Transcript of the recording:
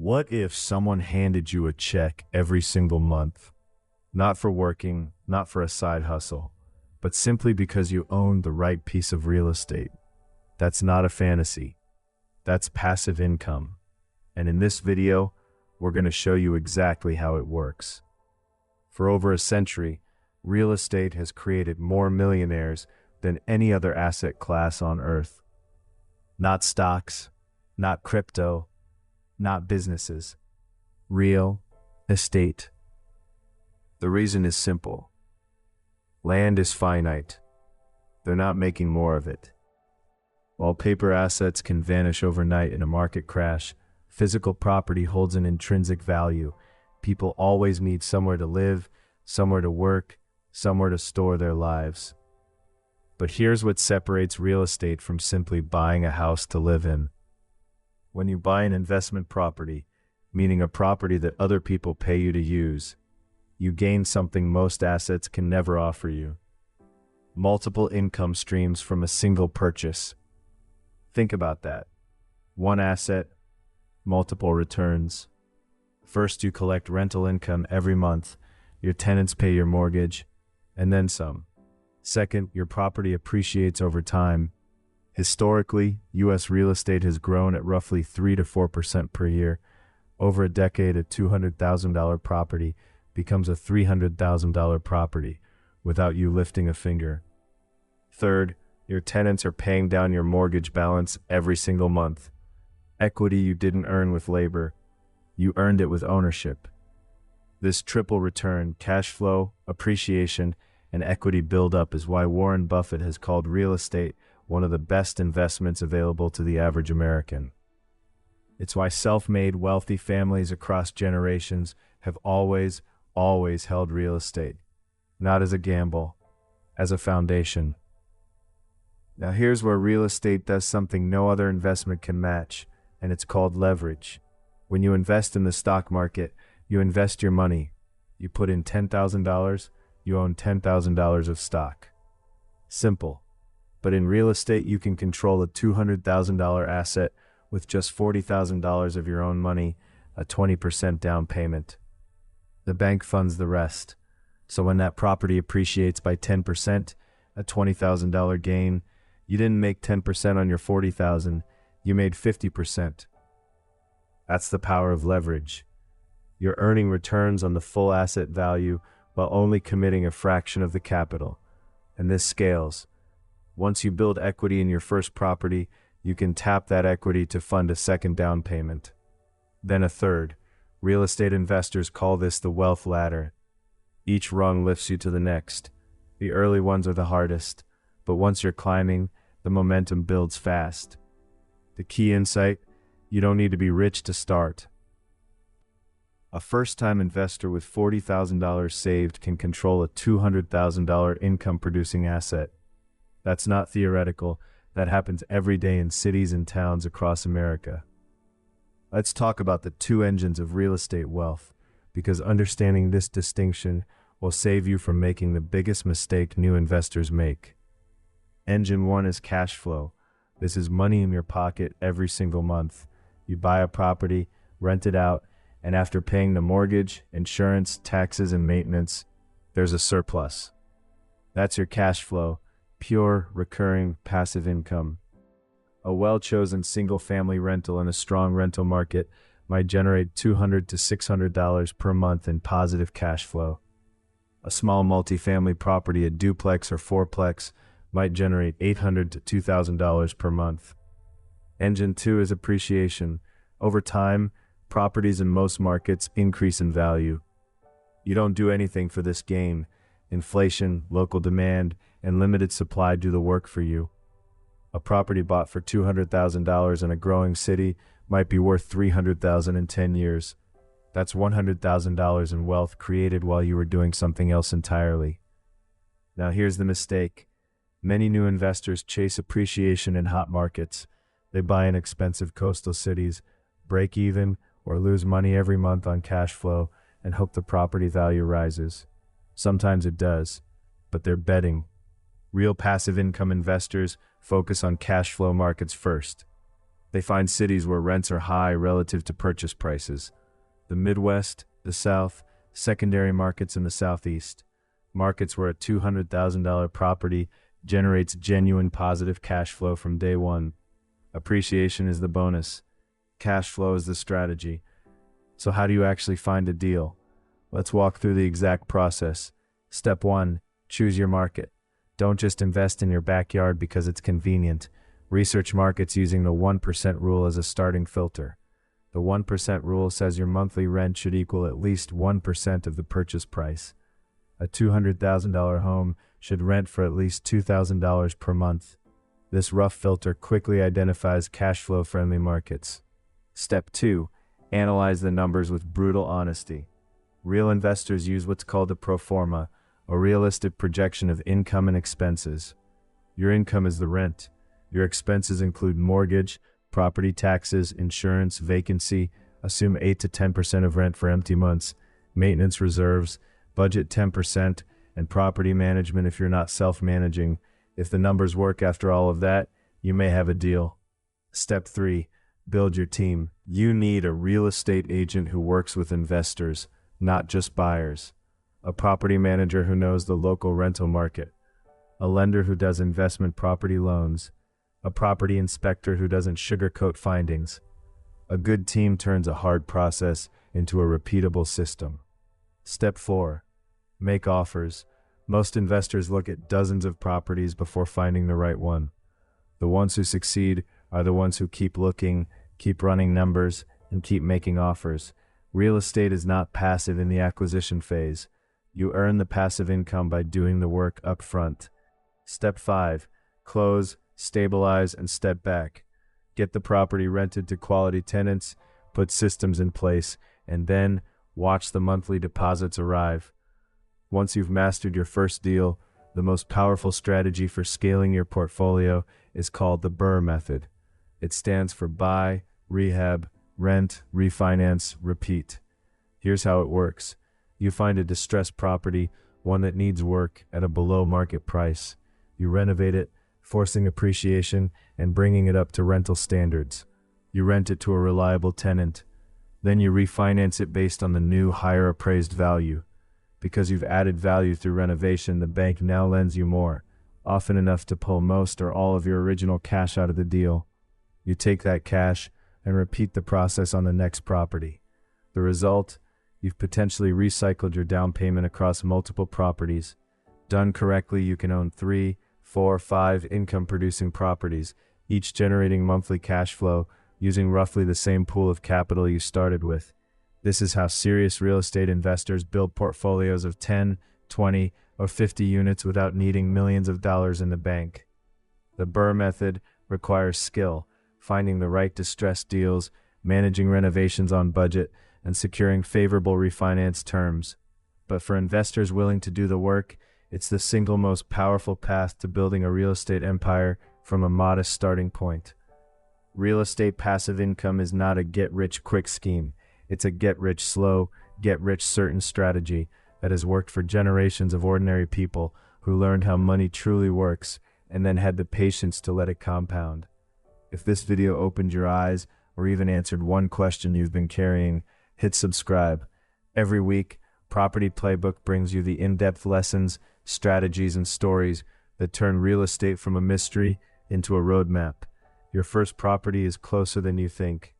What if someone handed you a check every single month? Not for working, not for a side hustle, but simply because you owned the right piece of real estate. That's not a fantasy. That's passive income. And in this video, we're going to show you exactly how it works. For over a century, real estate has created more millionaires than any other asset class on earth. Not stocks, not crypto, not businesses. Real estate. The reason is simple. Land is finite. They're not making more of it. While paper assets can vanish overnight in a market crash, physical property holds an intrinsic value. People always need somewhere to live, somewhere to work, somewhere to store their lives. But here's what separates real estate from simply buying a house to live in. When you buy an investment property, meaning a property that other people pay you to use, you gain something most assets can never offer you. Multiple income streams from a single purchase. Think about that. One asset, multiple returns. First, you collect rental income every month. Your tenants pay your mortgage, and then some. Second, your property appreciates over time. Historically, U.S. real estate has grown at roughly 3 to 4% per year. Over a decade, a $200,000 property becomes a $300,000 property without you lifting a finger. Third, your tenants are paying down your mortgage balance every single month. Equity you didn't earn with labor, you earned it with ownership. This triple return, cash flow, appreciation, and equity buildup is why Warren Buffett has called real estate one of the best investments available to the average American. It's why self-made wealthy families across generations have always held real estate, not as a gamble, as a foundation. Now here's where real estate does something no other investment can match, and it's called leverage. When you invest in the stock market, you invest your money. You put in $10,000, you own $10,000 of stock. Simple. But in real estate, you can control a $200,000 asset with just $40,000 of your own money, a 20% down payment. The bank funds the rest. So when that property appreciates by 10%, a $20,000 gain, you didn't make 10% on your $40,000, you made 50%. That's the power of leverage. You're earning returns on the full asset value while only committing a fraction of the capital. And this scales. Once you build equity in your first property, you can tap that equity to fund a second down payment. Then a third. Real estate investors call this the wealth ladder. Each rung lifts you to the next. The early ones are the hardest, but once you're climbing, the momentum builds fast. The key insight: you don't need to be rich to start. A first-time investor with $40,000 saved can control a $200,000 income-producing asset. That's not theoretical. That happens every day in cities and towns across America. Let's talk about the two engines of real estate wealth, because understanding this distinction will save you from making the biggest mistake new investors make. Engine one is cash flow. This is money in your pocket every single month. You buy a property, rent it out, and after paying the mortgage, insurance, taxes, and maintenance, there's a surplus. That's your cash flow, pure, recurring, passive income. A well-chosen single-family rental in a strong rental market might generate $200 to $600 per month in positive cash flow. A small multifamily property, a duplex or fourplex, might generate $800 to $2,000 per month. Engine two is appreciation. Over time, properties in most markets increase in value. You don't do anything for this gain. Inflation, local demand, and limited supply do the work for you. A property bought for $200,000 in a growing city might be worth $300,000 in 10 years. That's $100,000 in wealth created while you were doing something else entirely. Now here's the mistake. Many new investors chase appreciation in hot markets. They buy in expensive coastal cities, break even, or lose money every month on cash flow and hope the property value rises. Sometimes it does, but they're betting. Real passive income investors focus on cash flow markets first. They find cities where rents are high relative to purchase prices. The Midwest, the South, secondary markets in the Southeast. Markets where a $200,000 property generates genuine positive cash flow from day one. Appreciation is the bonus. Cash flow is the strategy. So how do you actually find a deal? Let's walk through the exact process. Step 1. Choose your market. Don't just invest in your backyard because it's convenient. Research markets using the 1% rule as a starting filter. The 1% rule says your monthly rent should equal at least 1% of the purchase price. A $200,000 home should rent for at least $2,000 per month. This rough filter quickly identifies cash flow friendly markets. Step 2. Analyze the numbers with brutal honesty. Real investors use what's called a pro forma, a realistic projection of income and expenses. Your income is the rent. Your expenses include mortgage, property taxes, insurance, vacancy. Assume 8 to 10% of rent for empty months, maintenance reserves, budget 10%, and property management if you're not self-managing. If the numbers work after all of that, you may have a deal. Step 3. Build your team. You need a real estate agent who works with investors, not just buyers. A property manager who knows the local rental market. A lender who does investment property loans. A property inspector who doesn't sugarcoat findings. A good team turns a hard process into a repeatable system. Step 4. Make offers. Most investors look at dozens of properties before finding the right one. The ones who succeed are the ones who keep looking, keep running numbers, and keep making offers. Real estate is not passive in the acquisition phase. You earn the passive income by doing the work up front. Step 5. Close, stabilize, and step back. Get the property rented to quality tenants, put systems in place, and then watch the monthly deposits arrive. Once you've mastered your first deal, the most powerful strategy for scaling your portfolio is called the BRRRR method. It stands for buy, rehab, rent, refinance, repeat. Here's how it works. You find a distressed property, one that needs work, at a below market price. You renovate it, forcing appreciation and bringing it up to rental standards. You rent it to a reliable tenant. Then you refinance it based on the new, higher appraised value. Because you've added value through renovation, the bank now lends you more, often enough to pull most or all of your original cash out of the deal. You take that cash and repeat the process on the next property. The result? You've potentially recycled your down payment across multiple properties. Done correctly, you can own 3, 4, 5 income-producing properties, each generating monthly cash flow using roughly the same pool of capital you started with. This is how serious real estate investors build portfolios of 10, 20, or 50 units without needing millions of dollars in the bank. The BRRRR method requires skill, finding the right distressed deals, managing renovations on budget, and securing favorable refinance terms. But for investors willing to do the work, it's the single most powerful path to building a real estate empire from a modest starting point. Real estate passive income is not a get-rich-quick scheme. It's a get-rich-slow, get-rich-certain strategy that has worked for generations of ordinary people who learned how money truly works and then had the patience to let it compound. If this video opened your eyes or even answered one question you've been carrying, hit subscribe. Every week, Property Playbook brings you the in-depth lessons, strategies, and stories that turn real estate from a mystery into a roadmap. Your first property is closer than you think.